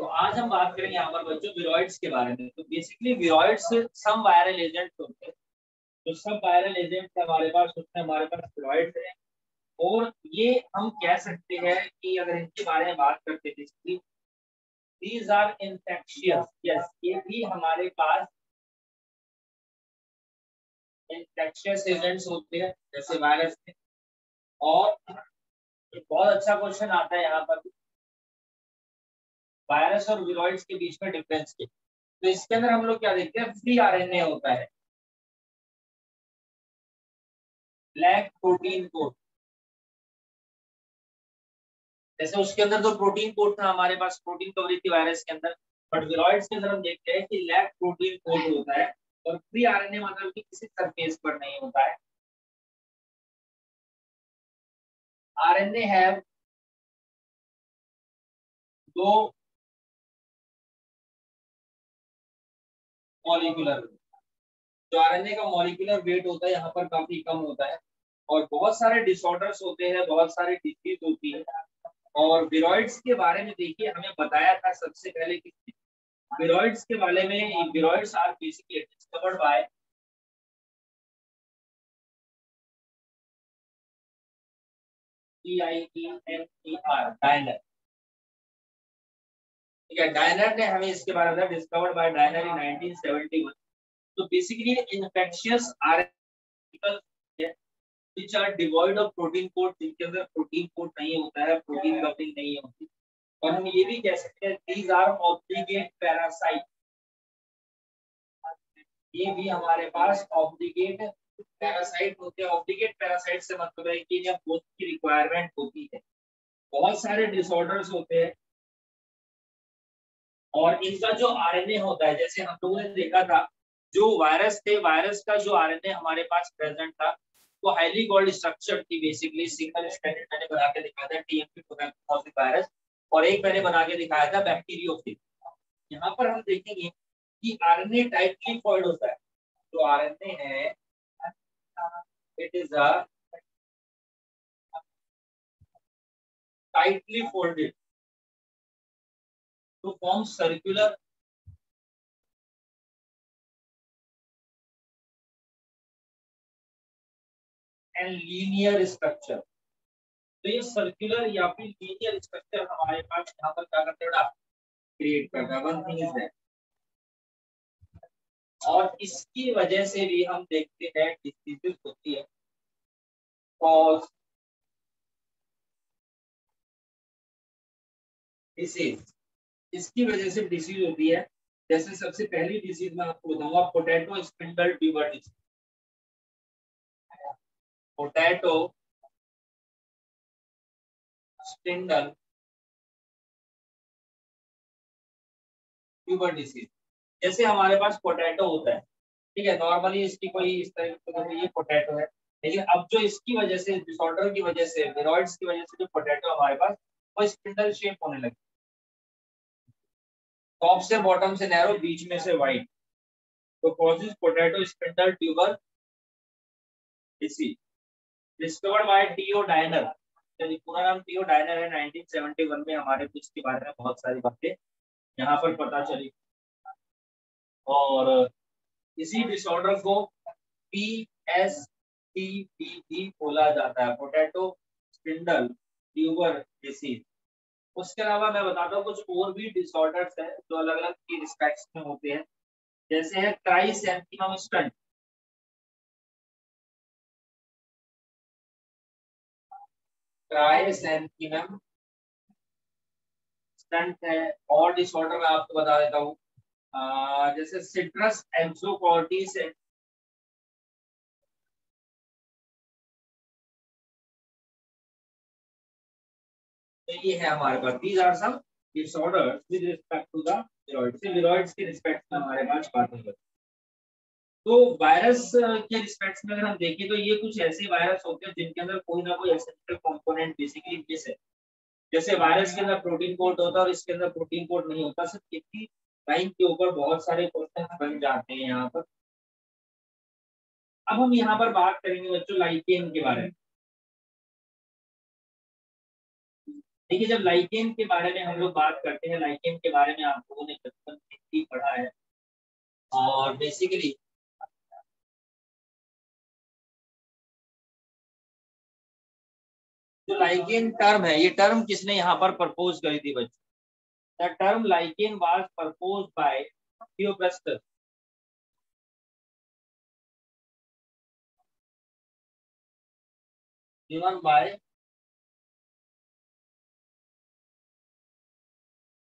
तो आज हम बात करेंगे यहाँ पर बच्चों विरोइड्स के बारे में। तो बेसिकली विरोइड्स सम वायरल एजेंट होते हैं। तो सब वायरल एजेंट हमारे पास, उसमें हमारे पास विरोइड्स है। और ये हम कह सकते हैं कि अगर इनके बारे में बात करते थे, दीज आर इन्फेक्शियस। यस, ये भी हमारे पास इन्फेक्शियस एजेंट्स होते हैं जैसे वायरस में। और एक बहुत अच्छा क्वेश्चन आता है यहाँ पर, वायरस और विरोइड्स के बीच में डिफरेंस के। तो इसके अंदर हम लोग क्या देखते हैं, फ्री आरएनए होता है, ब्लैक प्रोटीन कोड। जैसे उसके अंदर तो प्रोटीन कोड था, हमारे पास प्रोटीन कवरेज थी वायरस के अंदर, बट विरोइड्स के अंदर हम देखते हैं कि लैक प्रोटीन कोड होता है। और फ्री आरएनए मतलब कि किसी सरफेस पर नहीं होता है। आरएनए है दो मॉलिक्यूलर, जो आरएनए का मॉलिक्यूलर वेट होता है यहाँ पर काफी कम होता है। और बहुत सारे डिसऑर्डर्स होते हैं, बहुत सारी डिजीज होती है। और विरोइड्स के बारे में देखिए, हमें बताया था सबसे पहले कि विरोइड्स के बारे में, viroids are basically discovered by DIENER, Diener. ठीक है, डायनर ने हमें इसके बारे में, डिस्कवर्ड बाय डायनर इन 1971। तो basically infectious RNA which are devoid of protein coat, जिनके अंदर प्रोटीन कोड नहीं होता है, प्रोटीन कवरिंग नहीं होती। और हम ये भी कह सकते हैं these are obligate parasite। ये भी हमारे पास ऑब्लिगेट पैरासाइट होते हैं। ऑब्लिगेट पैरासाइट से मतलब है कि जब पोस्ट की रिक्वायरमेंट होती है। बहुत सारे डिसऑर्डर्स होते हैं और इनका जो आरएनए होता है, जैसे हम लोगों ने देखा था जो वायरस थे, वायरस का जो आरएनए हमारे पास प्रेजेंट था वो हाईली गोल्ड स्ट्रक्चर थी। बेसिकली सिंगल स्ट्रैंडेड मैंने बना के दिखाया था TMP टोबैकोसिस वायरस, और एक मैंने बना के दिखाया था बैक्टीरियोफेज। यहाँ पर हम देखेंगे कि आरएनए टाइटली फॉल्ड होता है। जो आरएनए है it is a tightly folded to form circular and linear structure. तो ये सर्कुलर या फिर लीनियर स्ट्रक्चर हमारे पास यहाँ पर क्या करते हैं, क्रिएट करता है। One thing is that. और इसकी वजह से भी हम देखते हैं डिसीजेस होती है। कॉज डिसीज, इसकी वजह से डिसीज होती है। जैसे सबसे पहली डिसीज मैं आपको बताऊंगा, potato spindle tuber disease. Potato spindle tuber disease. जैसे हमारे पास पोटैटो होता है, ठीक है, नॉर्मली इसकी कोई इस तरह से ये पोटैटो है, लेकिन अब जो इसकी वजह से, डिसऑर्डर की वजह से, विरोइड्स की वजह से जो पोटैटो हमारे पास वो स्पिंडल शेप होने लगी। टॉप से बॉटम से नैरो, बीच में से वाइड। तो causes potato spindle tuber disease, discovered by T O Diener. पूरा नाम टीओ डायनर है। 1971 में हमारे को इसके बारे में बहुत सारी बातें यहाँ पर पता चली। और इसी डिसऑर्डर को PSTD भी बोला जाता है, पोटैटो स्पिंडल ट्यूबर डिसीज। उसके अलावा मैं बताता हूँ कुछ और भी डिसऑर्डर्स हैं जो अलग अलग की रिस्पेक्ट्स में होते हैं। जैसे है क्राइसैंथेमम स्टंट। क्राइसैंथेमम स्टंट है। और डिसऑर्डर मैं आपको बता देता हूँ, जैसे सिट्रस एक्सोकॉर्टिस है। तो ये है हमारे पास, these are some disorders with respect to the viroids. Viroids के रिस्पेक्ट में हमारे पास बात है। तो वायरस के रिस्पेक्ट में अगर हम देखें तो ये कुछ ऐसे वायरस होते हैं जिनके अंदर कोई ना कोई एसेंशियल कंपोनेंट बेसिकली मिस है। जैसे वायरस के अंदर प्रोटीन कोड होता है और इसके अंदर प्रोटीन कोड नहीं होता। सिर्फ इतनी लाइन के ऊपर बहुत सारे क्वेश्चन बन जाते हैं यहाँ पर। अब हम यहाँ पर बात करेंगे बच्चों लाइकेन के बारे में। देखिए जब लाइकेन के बारे में हम लोग बात करते हैं, लाइकेन के बारे में आप लोगों ने बचपन में ही पढ़ा है, और बेसिकली जो लाइकेन टर्म है, ये टर्म किसने यहाँ पर प्रपोज करी थी बच्चों? The term lichen was propose by Theophrastus. Given by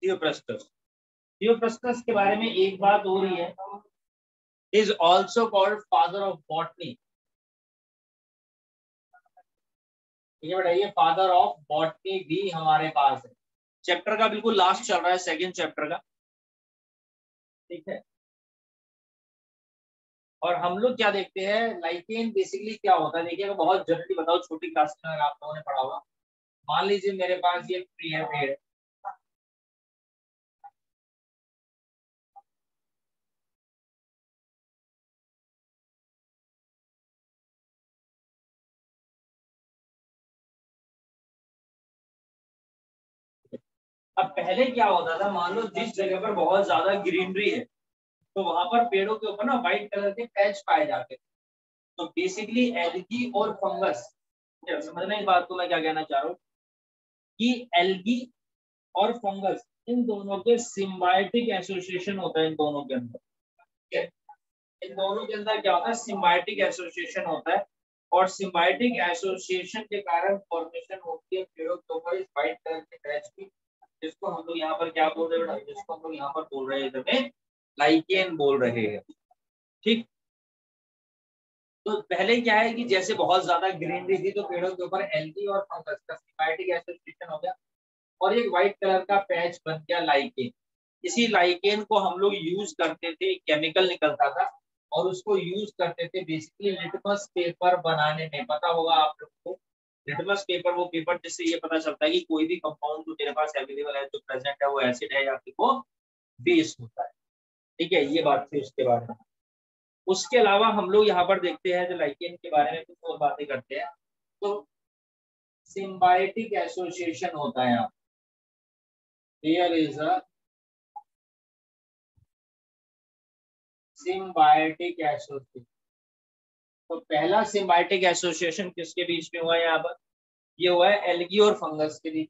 Theophrastus. Theophrastus के बारे में एक बात हो रही है, is also called father of botany. ये बताइए, फादर ऑफ बॉटनी भी हमारे पास है। चैप्टर का बिल्कुल लास्ट चल रहा है, सेकंड चैप्टर का, ठीक है। और हम लोग क्या देखते हैं, लाइकेन बेसिकली क्या होता है, देखिए बहुत जल्दी बताओ, छोटी क्लास में अगर आप लोगों ने पढ़ा होगा। मान लीजिए मेरे पास ये ट्री है, पेड़। अब पहले क्या होता था, मान लो जिस जगह पर बहुत ज्यादा ग्रीनरी है, तो वहां पर पेड़ों के ऊपर ना व्हाइट कलर के पैच पाए जाते थे। तो बेसिकली एल्गी और फंगस, समझना इस बात को मैं क्या कहना चाह रहा हूँ, कि एल्गी और फंगस, इन दोनों के सिम्बायोटिक एसोसिएशन होता है इन दोनों के अंदर, ठीक है। इन दोनों के अंदर क्या होता है, सिम्बायोटिक एसोसिएशन होता है, और सिम्बायोटिक एसोसिएशन के कारण फॉर्मेशन होती है पेड़ों के ऊपर इस व्हाइट कलर के पैच की, जिसको हम लोग यहाँ पर क्या बोल रहे हैं, जिसको हम लोग यहाँ पर बोल रहे हैं, लाइकेन बोल रहे हैं, ठीक। तो पहले क्या है कि जैसे बहुत ज्यादा ग्रीनरी थी, तो पेड़ों के ऊपर एल्गी और फंगस का सिम्बायोटिक एसोसिएशन हो गया, और एक व्हाइट कलर का पैच बन गया लाइकेन। इसी लाइकेन को हम लोग यूज करते थे, केमिकल निकलता था, और उसको यूज करते थे बेसिकली लिटमस पेपर बनाने में। पता होगा आप लोगों को, लिटमस पेपर वो पेपर जिससे ये पता चलता है कि कोई भी कंपाउंड जो मेरे पास अवेलेबल है, जो प्रेजेंट है, वो एसिड है या फिर वो बेस होता है, ठीक है। ये बात थी उसके बारे में। उसके अलावा हम लोग यहाँ पर देखते हैं, जो लाइकेन के बारे में कुछ और बातें करते हैं, तो सिम्बायोटिक एसोसिएशन होता है यहाँ। Here is a symbiotic association. तो पहला सिम्बायोटिक एसोसिएशन किसके बीच में हुआ है यहाँ पर? ये हुआ है एल्गी और फंगस के बीच,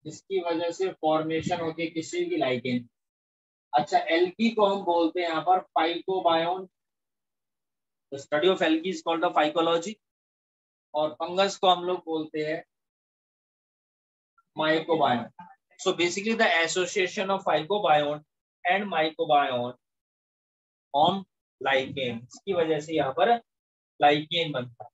जिसकी वजह से फॉर्मेशन होती है किसी की, लाइकेन। अच्छा, एल्गी को हम बोलते हैं यहाँ पर फाइकोबायोन, study of algae is called the phycology, और फंगस को हम लोग बोलते हैं माइकोबायोन। So basically the association of phycobion and mycobion on lichen, इसकी वजह से यहाँ पर लाइकेन बनता है।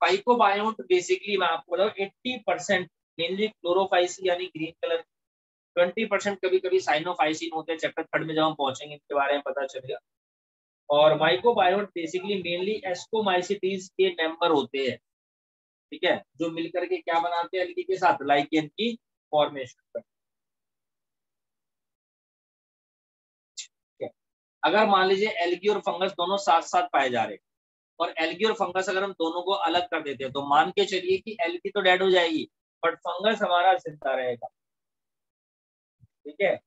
फाइकोबायोन बेसिकली मैं आपको बताऊँ 80% मेनली क्लोरोफाइसिन यानी ग्रीन कलर, 20% कभी कभी साइनोफाइसिन होते हैं, चैप्टर थर्ड में जब हम पहुंचेंगे इनके बारे में पता चलेगा। और माइकोबायोन बेसिकली मेनली एस्कोमाइसिटीज के मेंबर होते हैं, ठीक है, जो मिलकर के क्या बनाते हैं, एल्गी के साथ लाइकेन की फॉर्मेशन करते हैं। अगर मान लीजिए एल्गी और फंगस दोनों साथ साथ पाए जा रहे हैं, और एल्गी और फंगस अगर हम दोनों को अलग कर देते हैं, तो मान के चलिए कि एल्गी तो डेड हो जाएगी, बट फंगस हमारा जिंदा रहेगा, ठीक है।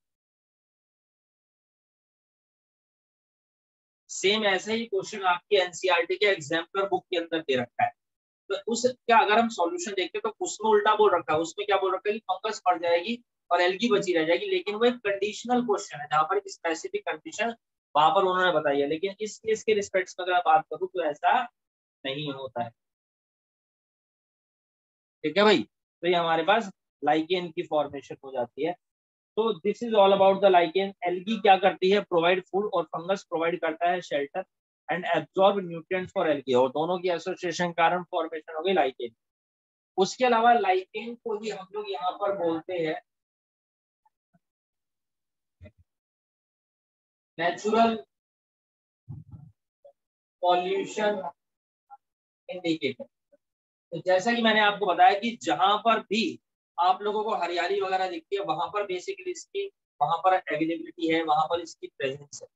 सेम ऐसे ही क्वेश्चन आपके एनसीईआरटी के एग्जाम्पलर बुक के अंदर दे रखा है। तो उस क्या अगर हम सॉल्यूशन देखते हैं, तो उसमें उल्टा बोल रखा है, उसमें क्या बोल रखा है कि फंगस मर जाएगी और एल्गी बची रह जाएगी, लेकिन वो एक कंडीशनल क्वेश्चन है जहां पर स्पेसिफिक कंडीशन वहां पर उन्होंने बताई है, लेकिन इस केस के रिस्पेक्ट में अगर बात करूँ तो ऐसा नहीं होता है, ठीक है भाई। तो ये हमारे पास लाइकेन की फॉर्मेशन हो जाती है। तो this is all about the lichen. Algae क्या करती है, प्रोवाइड फूड, और फंगस प्रोवाइड करता है shelter and absorb nutrients for algae, और दोनों की एसोसिएशन कारण फॉर्मेशन हो गई लाइकेन। उसके अलावा लाइकेन को ही हम लोग यहाँ पर बोलते हैं नेचुरल पॉल्यूशन इंडिकेटर। तो जैसा कि मैंने आपको बताया कि जहां पर भी आप लोगों को हरियाली वगैरह दिखती है, वहां पर बेसिकली इसकी वहां पर अवेलेबिलिटी है, वहां पर इसकी प्रेजेंस है,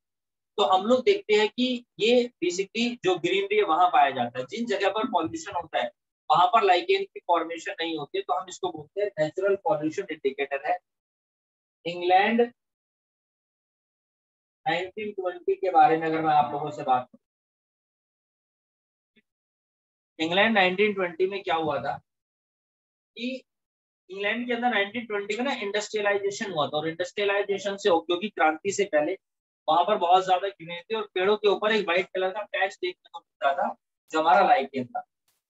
तो हम लोग देखते हैं कि ये बेसिकली जो ग्रीनरी है वहां पाया जाता है। जिन जगह पर पॉल्यूशन होता है वहां पर लाइकेन की फॉर्मेशन नहीं होती है, तो हम इसको बोलते हैं नेचुरल पॉल्यूशन इंडिकेटर है। इंग्लैंड 1920 के बारे में अगर मैं आप लोगों से बात करूं, इंग्लैंड 1920 में क्या हुआ था कि इंग्लैंड के अंदर 1920 में ना इंडस्ट्रियलाइजेशन हुआ था, और इंडस्ट्रियलाइजेशन से औद्योगिक क्रांति से पहले वहां पर बहुत ज्यादा ग्रीनरी थी, और पेड़ों के ऊपर एक व्हाइट कलर का पैच देखने को मिलता था जो हमारा लाइकेन था।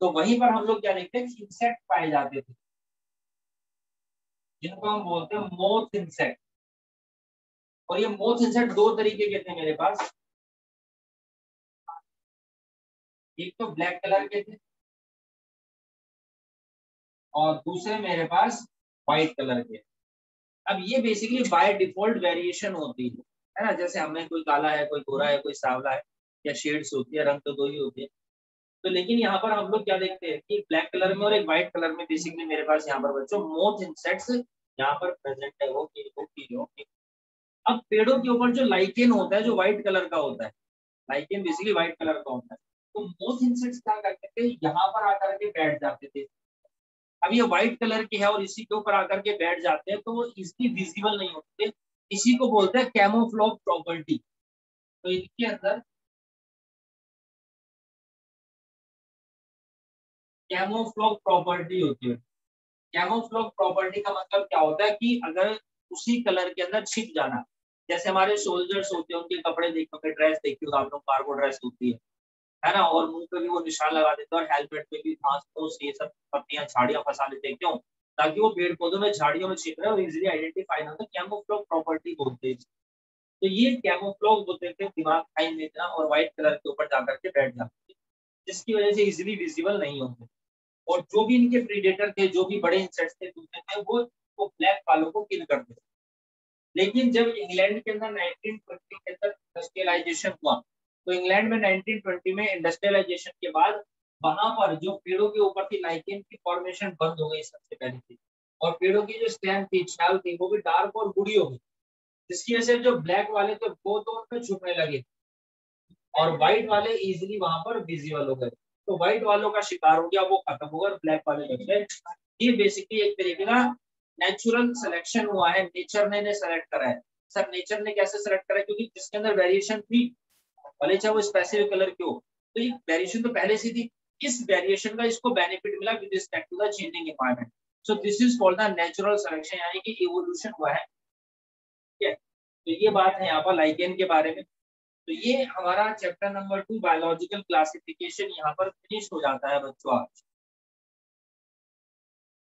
तो वहीं पर हम लोग क्या देखते हैं, इंसेक्ट पाए जाते थे जिनको हम बोलते हैं मोथ इंसेक्ट। और ये मोथ इंसेक्ट दो तरीके के थे मेरे पास, एक तो ब्लैक कलर के थे और दूसरे मेरे पास व्हाइट कलर के। अब ये बेसिकली बाय डिफॉल्ट वेरिएशन होती है ना, जैसे हमें कोई काला है, कोई गोरा है, कोई सांवला है, या शेड्स होती है, रंग तो दो ही होते हैं। तो लेकिन यहाँ पर हम लोग क्या देखते हैं कि ब्लैक कलर में और एक व्हाइट कलर में बेसिकली मेरे पास यहाँ पर बच्चों मोथ इंसेक्ट्स यहाँ पर प्रेजेंट है। वो अब पेड़ों के ऊपर जो लाइकेन होता है जो व्हाइट कलर का होता है, लाइकेन बेसिकली व्हाइट कलर का होता है, तो मोथ इंसेक्ट्स क्या करते थे, यहाँ पर आकर के बैठ जाते थे। अब ये व्हाइट कलर की है और इसी के ऊपर आकर के बैठ जाते हैं, तो वो इसकी विजिबल नहीं होते। इसी को बोलते हैं कैमोफ्लेज प्रॉपर्टी। तो इनके अंदर कैमोफ्लेज प्रॉपर्टी होती है। कैमोफ्लेज प्रॉपर्टी का मतलब क्या होता है कि अगर उसी कलर के अंदर छिप जाना, जैसे हमारे सोल्जर्स होते हैं उनके कपड़े देखोगे, ड्रेस देखी हो आप लोग, कार्गो ड्रेस होती है ना, और मुंह पे भी वो निशान लगा देते हैं, और हेलमेट पे भी घास फूस ये सब पत्तियां झाड़ियां फंसा लेते हैं, क्यों? ताकि वो पेड़ पौधों में झाड़ियों में छिप रहे और इजीली आइडेंटिफाई ना हो। कैमोफ्लेज प्रॉपर्टी बोलते हैं। तो ये कैमोफ्लेज बोलते थे, दिमाग खाई लेना और व्हाइट कलर के ऊपर जाकर के बैठ जाते थे, जिसकी वजह से इजीली विजिबल नहीं होते। और जो भी इनके प्रीडेटर थे, जो भी बड़े इंसेक्ट्स थे, दूसरे थे, वो ब्लैक वालों को किल करते थे। लेकिन जब इंग्लैंड के अंदर 1920 के अंदर इंडस्ट्रियलाइजेशन हुआ, तो इंग्लैंड में 1920 में इंडस्ट्रियलाइजेशन के बाद वहां पर जो पेड़ों के ऊपर थी लाइकेन की फॉर्मेशन बंद हो गई सबसे पहले थी, और पेड़ों की जो स्टेम थी, छाल थी, वो भी डार्क और बूढ़ी हो गई, जिसकी वजह से जो ब्लैक वाले थे वो तो उनमें छुपने लगे, और व्हाइट वाले इजीली वहां पर विजिबल हो गए। तो व्हाइट वालों का शिकार हो गया, वो खत्म हो गया, ब्लैक वाले बच गए। ये बेसिकली एक तरीके का नेचुरल सिलेक्शन हुआ है, नेचर ने सेलेक्ट करा है। सर नेचर ने कैसे सेलेक्ट करा है? क्योंकि जिसके अंदर वेरिएशन थी, भले चाहे वो स्पेसिफिक कलर की हो, तो ये वेरिएशन तो पहले से थी। इस वेरिएशन का इसको बेनिफिट मिला with respect to the changing environment. So this is called the natural selection, यानी कि इवोल्यूशन हुआ है। ठीक है, तो ये बात है यहाँ पर लाइकेन के बारे में। तो ये हमारा चैप्टर नंबर 2 बायोलॉजिकल क्लासिफिकेशन यहाँ पर फिनिश हो जाता है बच्चों आज।